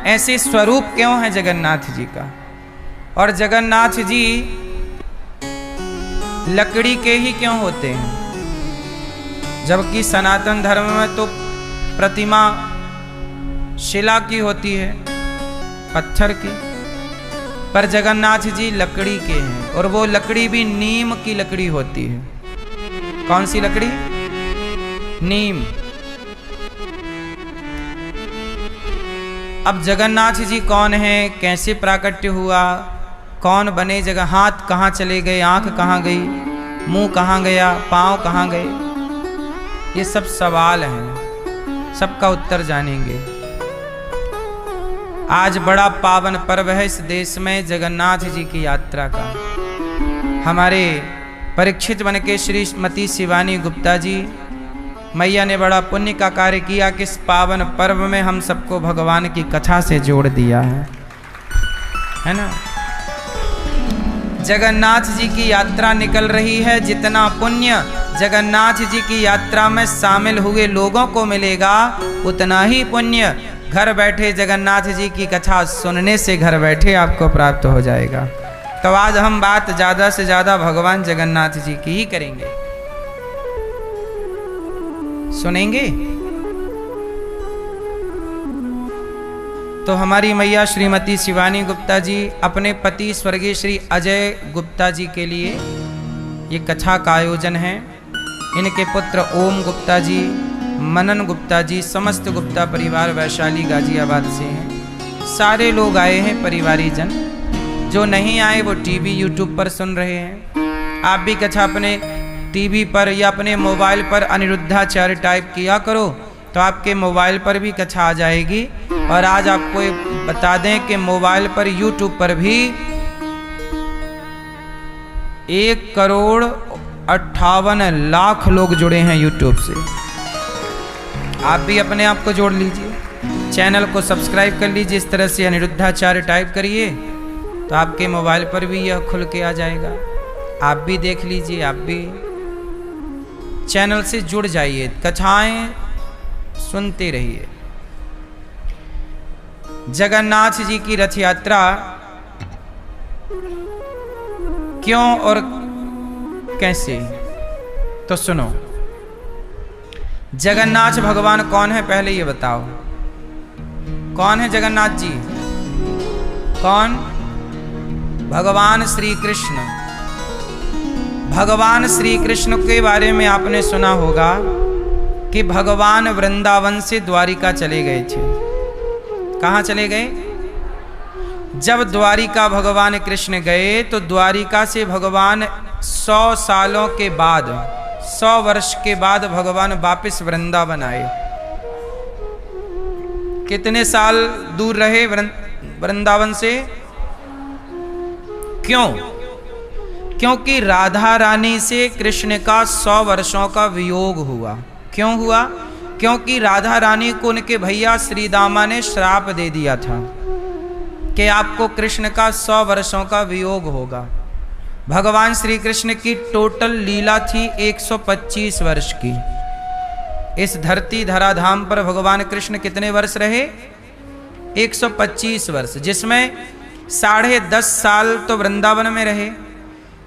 ऐसे स्वरूप क्यों है जगन्नाथ जी का। और जगन्नाथ जी लकड़ी के ही क्यों होते हैं, जबकि सनातन धर्म में तो प्रतिमा शिला की होती है, पत्थर की, पर जगन्नाथ जी लकड़ी के हैं। और वो लकड़ी भी नीम की लकड़ी होती है। कौन सी लकड़ी? नीम। अब जगन्नाथ जी कौन है, कैसे प्राकट्य हुआ, कौन बने, जगह हाथ कहाँ चले गए, आंख कहाँ गई, मुंह कहाँ गया, पांव कहाँ गए, ये सब सवाल हैं, सबका उत्तर जानेंगे। आज बड़ा पावन पर्व है इस देश में जगन्नाथ जी की यात्रा का। हमारे परीक्षित बन के श्रीमती शिवानी गुप्ता जी, मैया ने बड़ा पुण्य का कार्य किया कि इस पावन पर्व में हम सबको भगवान की कथा से जोड़ दिया है ना। जगन्नाथ जी की यात्रा निकल रही है, जितना पुण्य जगन्नाथ जी की यात्रा में शामिल हुए लोगों को मिलेगा, उतना ही पुण्य घर बैठे जगन्नाथ जी की कथा सुनने से घर बैठे आपको प्राप्त हो जाएगा। तो आज हम बात ज़्यादा से ज़्यादा भगवान जगन्नाथ जी की ही करेंगे, सुनेंगे। तो हमारी मैया श्रीमती शिवानी गुप्ता जी अपने पति स्वर्गीय श्री अजय गुप्ता जी के लिए ये कथा का आयोजन है। इनके पुत्र ओम गुप्ता जी, मनन गुप्ता जी, समस्त गुप्ता परिवार वैशाली गाजियाबाद से हैं। सारे लोग आए हैं परिवारी जन, जो नहीं आए वो टीवी यूट्यूब पर सुन रहे हैं। आप भी कथा अपने टीवी पर या अपने मोबाइल पर अनिरुद्धाचार्य टाइप किया करो तो आपके मोबाइल पर भी कथा आ जाएगी। और आज आपको बता दें कि मोबाइल पर यूट्यूब पर भी 1,58,00,000 लोग जुड़े हैं यूट्यूब से। आप भी अपने आप को जोड़ लीजिए, चैनल को सब्सक्राइब कर लीजिए। इस तरह से अनिरुद्धाचार्य टाइप करिए तो आपके मोबाइल पर भी यह खुल के आ जाएगा। आप भी देख लीजिए, आप भी चैनल से जुड़ जाइए, कथाएं सुनते रहिए। जगन्नाथ जी की रथ यात्रा क्यों और कैसे, तो सुनो। जगन्नाथ भगवान कौन है पहले ये बताओ, कौन है जगन्नाथ जी? कौन? भगवान श्री कृष्ण। भगवान श्री कृष्ण के बारे में आपने सुना होगा कि भगवान वृंदावन से द्वारिका चले गए थे। कहाँ चले गए? जब द्वारिका भगवान कृष्ण गए तो द्वारिका से भगवान 100 सालों के बाद, 100 वर्ष के बाद भगवान वापस वृंदावन आए। कितने साल दूर रहे वृंदावन से? क्यों? क्योंकि राधा रानी से कृष्ण का 100 वर्षों का वियोग हुआ। क्यों हुआ? क्योंकि राधा रानी को उनके भैया श्री दामा ने श्राप दे दिया था कि आपको कृष्ण का 100 वर्षों का वियोग होगा। भगवान श्री कृष्ण की टोटल लीला थी 125 वर्ष की। इस धरती धराधाम पर भगवान कृष्ण कितने वर्ष रहे? 125 वर्ष, जिसमें 10.5 साल तो वृंदावन में रहे।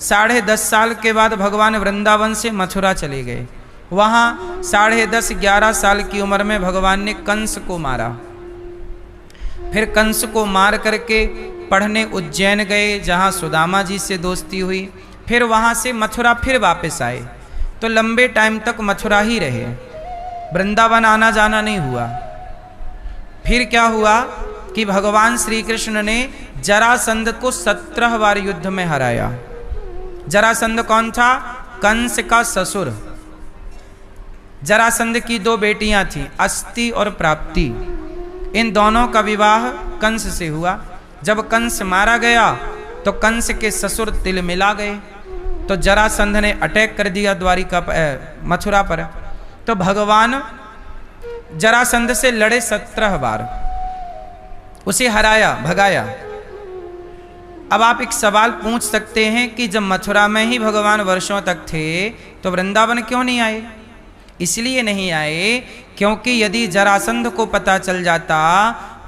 10.5 साल के बाद भगवान वृंदावन से मथुरा चले गए। वहाँ 10.5-11 साल की उम्र में भगवान ने कंस को मारा। फिर कंस को मार करके पढ़ने उज्जैन गए, जहाँ सुदामा जी से दोस्ती हुई। फिर वहाँ से मथुरा फिर वापस आए, तो लंबे टाइम तक मथुरा ही रहे, वृंदावन आना जाना नहीं हुआ। फिर क्या हुआ कि भगवान श्री कृष्ण ने जरासंध को 17 बार युद्ध में हराया। जरासंध कौन था? कंस का ससुर। जरासंध की 2 बेटियां थीं, अस्ति और प्राप्ति। इन दोनों का विवाह कंस से हुआ। जब कंस मारा गया तो कंस के ससुर तिलमिला गए, तो जरासंध ने अटैक कर दिया द्वारिका मथुरा पर। तो भगवान जरासंध से लड़े 17 बार, उसे हराया, भगाया। अब आप एक सवाल पूछ सकते हैं कि जब मथुरा में ही भगवान वर्षों तक थे तो वृंदावन क्यों नहीं आए? इसलिए नहीं आए क्योंकि यदि जरासंध को पता चल जाता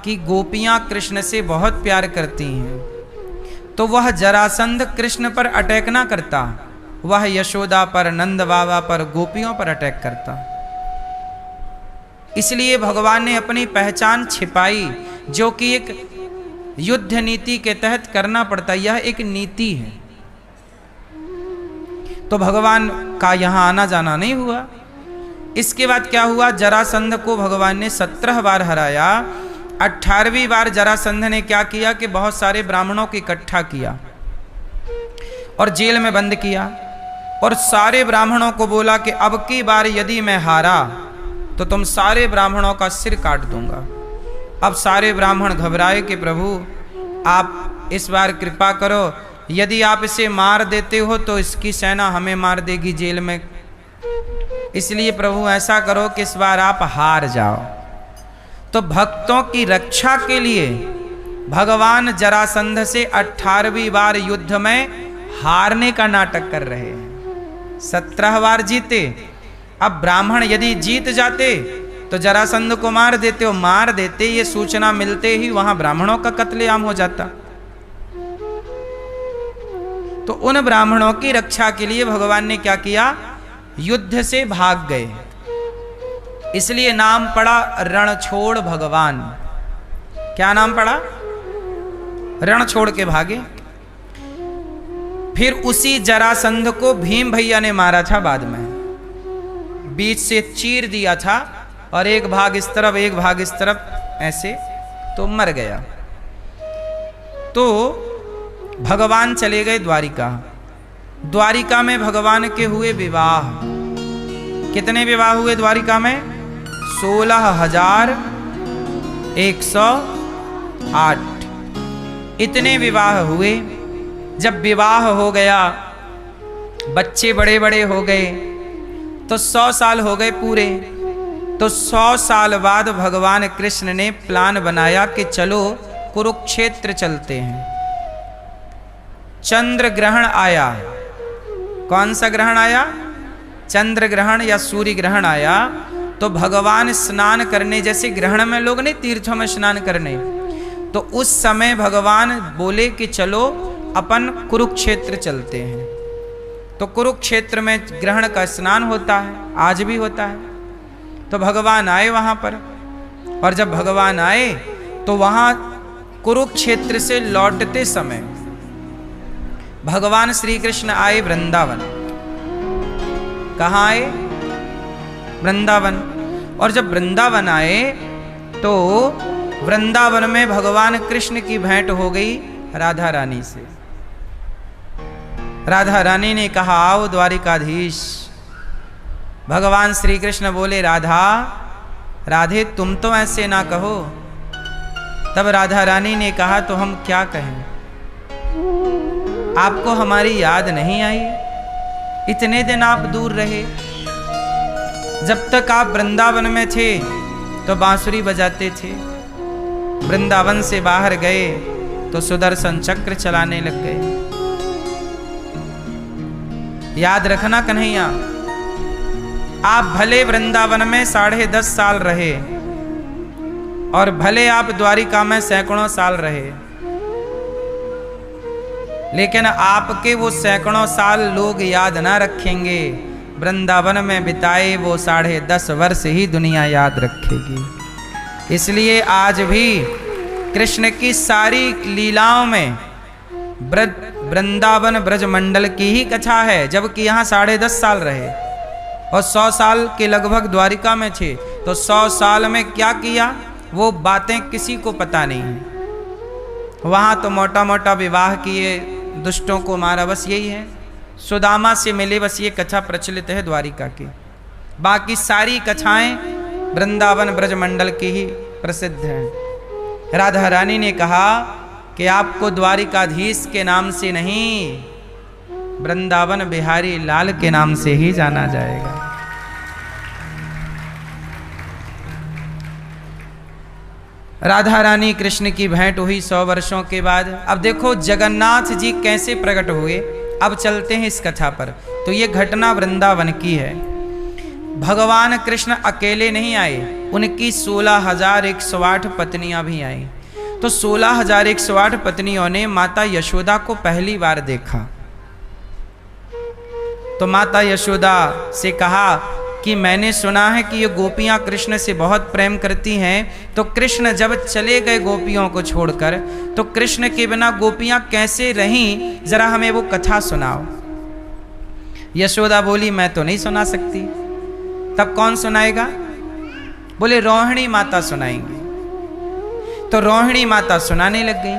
कि गोपियां कृष्ण से बहुत प्यार करती हैं, तो वह जरासंध कृष्ण पर अटैक ना करता, वह यशोदा पर, नंद बाबा पर, गोपियों पर अटैक करता। इसलिए भगवान ने अपनी पहचान छिपाई, जो कि एक युद्ध नीति के तहत करना पड़ता, यह एक नीति है। तो भगवान का यहां आना जाना नहीं हुआ। इसके बाद क्या हुआ, जरासंध को भगवान ने 17 बार हराया। 18वीं बार जरासंध ने क्या किया कि बहुत सारे ब्राह्मणों को इकट्ठा किया और जेल में बंद किया, और सारे ब्राह्मणों को बोला कि अब की बार यदि मैं हारा तो तुम सारे ब्राह्मणों का सिर काट दूंगा। अब सारे ब्राह्मण घबराए कि प्रभु आप इस बार कृपा करो, यदि आप इसे मार देते हो तो इसकी सेना हमें मार देगी जेल में, इसलिए प्रभु ऐसा करो कि इस बार आप हार जाओ। तो भक्तों की रक्षा के लिए भगवान जरासंध से 18वीं बार युद्ध में हारने का नाटक कर रहे हैं। 17 बार जीते, अब ब्राह्मण यदि जीत जाते तो जरासंध को मार देते, और मार देते ये सूचना मिलते ही वहां ब्राह्मणों का कत्लेआम हो जाता। तो उन ब्राह्मणों की रक्षा के लिए भगवान ने क्या किया, युद्ध से भाग गए। इसलिए नाम पड़ा रणछोड़ भगवान। क्या नाम पड़ा, रण छोड़ के भागे। फिर उसी जरासंध को भीम भैया ने मारा था बाद में, बीच से चीर दिया था, और एक भाग इस तरफ एक भाग इस तरफ ऐसे, तो मर गया। तो भगवान चले गए द्वारिका। द्वारिका में भगवान के हुए विवाह। कितने विवाह हुए द्वारिका में, 16,108 इतने विवाह हुए। जब विवाह हो गया, बच्चे बड़े बड़े हो गए, तो 100 साल हो गए पूरे। तो 100 साल बाद भगवान कृष्ण ने प्लान बनाया कि चलो कुरुक्षेत्र चलते हैं। चंद्र ग्रहण आया। कौन सा ग्रहण आया, चंद्र ग्रहण या सूर्य ग्रहण आया। तो भगवान स्नान करने, जैसे ग्रहण में लोग नहीं तीर्थों में स्नान करने, तो उस समय भगवान बोले कि चलो अपन कुरुक्षेत्र चलते हैं। तो कुरुक्षेत्र में ग्रहण का स्नान होता है, आज भी होता है। तो भगवान आए वहां पर, और जब भगवान आए तो वहां कुरुक्षेत्र से लौटते समय भगवान श्री कृष्ण आए वृंदावन। कहाँ आए, वृंदावन। और जब वृंदावन आए तो वृंदावन में भगवान कृष्ण की भेंट हो गई राधा रानी से। राधा रानी ने कहा आओ द्वारिकाधीश। भगवान श्री कृष्ण बोले राधा, राधे तुम तो ऐसे ना कहो। तब राधा रानी ने कहा तो हम क्या कहें, आपको हमारी याद नहीं आई? इतने दिन आप दूर रहे, जब तक आप वृंदावन में थे तो बांसुरी बजाते थे, वृंदावन से बाहर गए तो सुदर्शन चक्र चलाने लग गए। याद रखना कन्हैया, आप भले वृंदावन में 10.5 साल रहे, और भले आप द्वारिका में सैकड़ों साल रहे, लेकिन आपके वो सैकड़ों साल लोग याद ना रखेंगे। वृंदावन में बिताए वो 10.5 वर्ष ही दुनिया याद रखेगी। इसलिए आज भी कृष्ण की सारी लीलाओं में वृंदावन ब्रजमंडल की ही कथा है, जबकि यहाँ 10.5 साल रहे और 100 साल के लगभग द्वारिका में थे। तो 100 साल में क्या किया वो बातें किसी को पता नहीं है। वहाँ तो मोटा मोटा विवाह किए, दुष्टों को मारा, बस यही है। सुदामा से मिले, बस ये कथा प्रचलित है द्वारिका की। बाकी सारी कथाएं वृंदावन ब्रजमंडल की ही प्रसिद्ध हैं। राधा रानी ने कहा कि आपको द्वारिकाधीश के नाम से नहीं, वृंदावन बिहारी लाल के नाम से ही जाना जाएगा। राधा रानी कृष्ण की भेंट हुई 100 वर्षों के बाद। अब देखो जगन्नाथ जी कैसे प्रकट हुए। अब चलते हैं इस कथा पर। तो ये घटना वृंदावन की है। भगवान कृष्ण अकेले नहीं आए, उनकी 16,108 पत्नियां भी आई। तो 16,108 पत्नियों ने माता यशोदा को पहली बार देखा। तो माता यशोदा से कहा कि मैंने सुना है कि ये गोपियां कृष्ण से बहुत प्रेम करती हैं, तो कृष्ण जब चले गए गोपियों को छोड़कर, तो कृष्ण के बिना गोपियां कैसे रहीं, जरा हमें वो कथा सुनाओ। यशोदा बोली मैं तो नहीं सुना सकती। तब कौन सुनाएगा? बोले रोहिणी माता सुनाएंगी। तो रोहिणी माता सुनाने लग गई।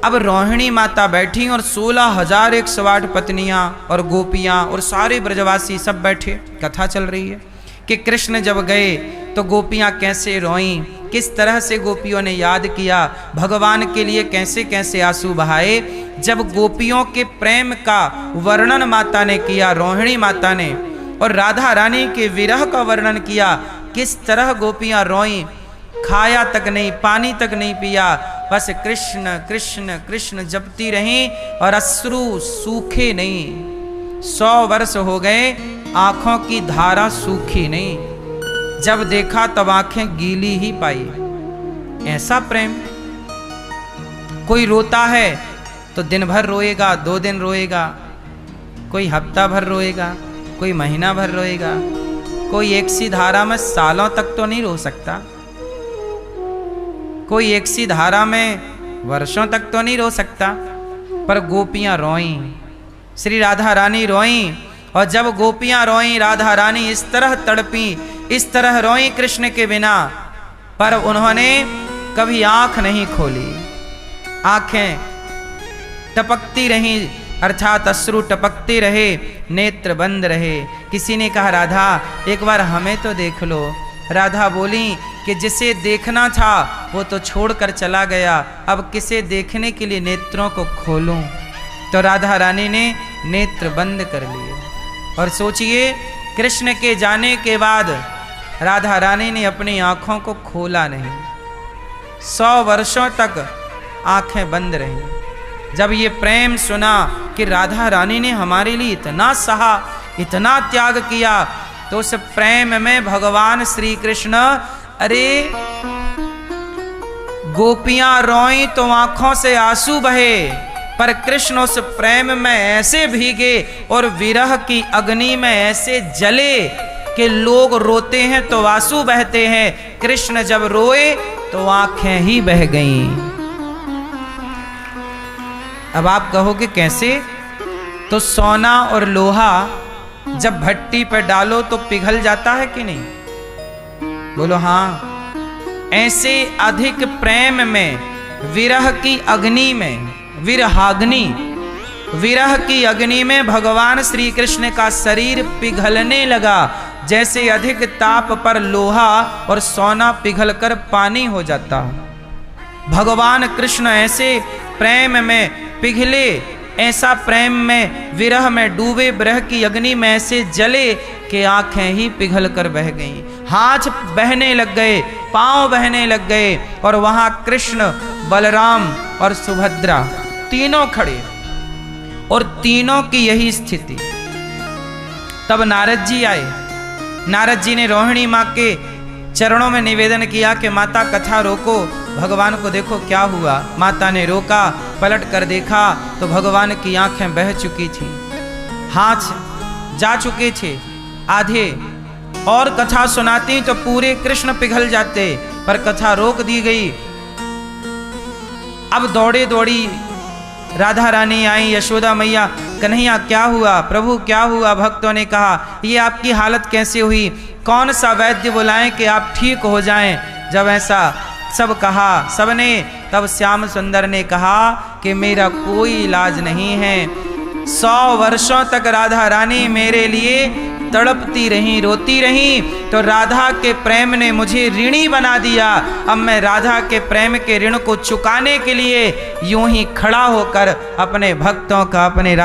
अब रोहिणी माता बैठी और 16,108 पत्नियां और गोपियां और सारे ब्रजवासी सब बैठे, कथा चल रही है कि कृष्ण जब गए तो गोपियां कैसे रोईं, किस तरह से गोपियों ने याद किया, भगवान के लिए कैसे कैसे आंसू बहाए। जब गोपियों के प्रेम का वर्णन माता ने किया, रोहिणी माता ने, और राधा रानी के विरह का वर्णन किया, किस तरह गोपियां रोईं, खाया तक नहीं, पानी तक नहीं पिया, बस कृष्ण कृष्ण कृष्ण जपती रहीं और अश्रु सूखे नहीं। 100 वर्ष हो गए, आंखों की धारा सूखी नहीं। जब देखा तब आंखें गीली ही पाई। ऐसा प्रेम। कोई रोता है तो दिन भर रोएगा, 2 दिन रोएगा, कोई हफ्ता भर रोएगा, कोई महीना भर रोएगा, कोई एक सी धारा में सालों तक तो नहीं रो सकता, कोई एक सी धारा में वर्षों तक तो नहीं रो सकता। पर गोपियां रोईं, श्री राधा रानी रोईं। और जब गोपियां रोईं, राधा रानी इस तरह तड़पी, इस तरह रोईं कृष्ण के बिना, पर उन्होंने कभी आंख नहीं खोली। आंखें टपकती रहीं, अर्थात अश्रु टपकते रहे, नेत्र बंद रहे। किसी ने कहा राधा एक बार हमें तो देख लो। राधा बोली कि जिसे देखना था वो तो छोड़कर चला गया, अब किसे देखने के लिए नेत्रों को खोलूं। तो राधा रानी ने नेत्र बंद कर लिए। और सोचिए, कृष्ण के जाने के बाद राधा रानी ने अपनी आंखों को खोला नहीं। 100 वर्षों तक आंखें बंद रहीं। जब ये प्रेम सुना कि राधा रानी ने हमारे लिए इतना सहा, इतना त्याग किया, तो उस प्रेम में भगवान श्री कृष्ण, अरे गोपियां रोई तो आंखों से आंसू बहे, पर कृष्ण उस प्रेम में ऐसे भीगे और विरह की अग्नि में ऐसे जले कि लोग रोते हैं तो आंसू बहते हैं, कृष्ण जब रोए तो आंखें ही बह गईं। अब आप कहोगे कैसे? तो सोना और लोहा जब भट्टी पर डालो तो पिघल जाता है कि नहीं? बोलो हाँ। ऐसे अधिक प्रेम में, विरह की अग्नि में, विरहाग्नि, विरह की अग्नि में भगवान श्री कृष्ण का शरीर पिघलने लगा, जैसे अधिक ताप पर लोहा और सोना पिघलकर पानी हो जाता। भगवान कृष्ण ऐसे प्रेम में पिघले, ऐसा प्रेम में, विरह में डूबे, विरह की अग्नि में ऐसे जले कि आंखें ही पिघल कर बह गईं, हाथ बहने लग गए, पांव बहने लग गए। और वहां कृष्ण, बलराम और सुभद्रा तीनों खड़े, और तीनों की यही स्थिति। तब नारद जी आए। नारद जी ने रोहिणी माँ के चरणों में निवेदन किया कि माता कथा रोको, भगवान को देखो क्या हुआ। माता ने रोका, पलट कर देखा तो भगवान की आंखें बह चुकी थी, हाथ जा चुके थे आधे। और कथा सुनाती तो पूरे कृष्ण पिघल जाते, पर कथा रोक दी गई। अब दौड़े दौड़ी राधा रानी आई, यशोदा मैया, कन्हैया क्या हुआ, प्रभु क्या हुआ? भक्तों ने कहा ये आपकी हालत कैसे हुई, कौन सा वैद्य बुलाएं कि आप ठीक हो जाएं? जब ऐसा सब कहा सबने, तब श्याम सुंदर ने कहा कि मेरा कोई इलाज नहीं है। 100 वर्षों तक राधा रानी मेरे लिए तड़पती रही, रोती रही, तो राधा के प्रेम ने मुझे ऋणी बना दिया। अब मैं राधा के प्रेम के ऋण को चुकाने के लिए यूं ही खड़ा होकर अपने भक्तों का, अपने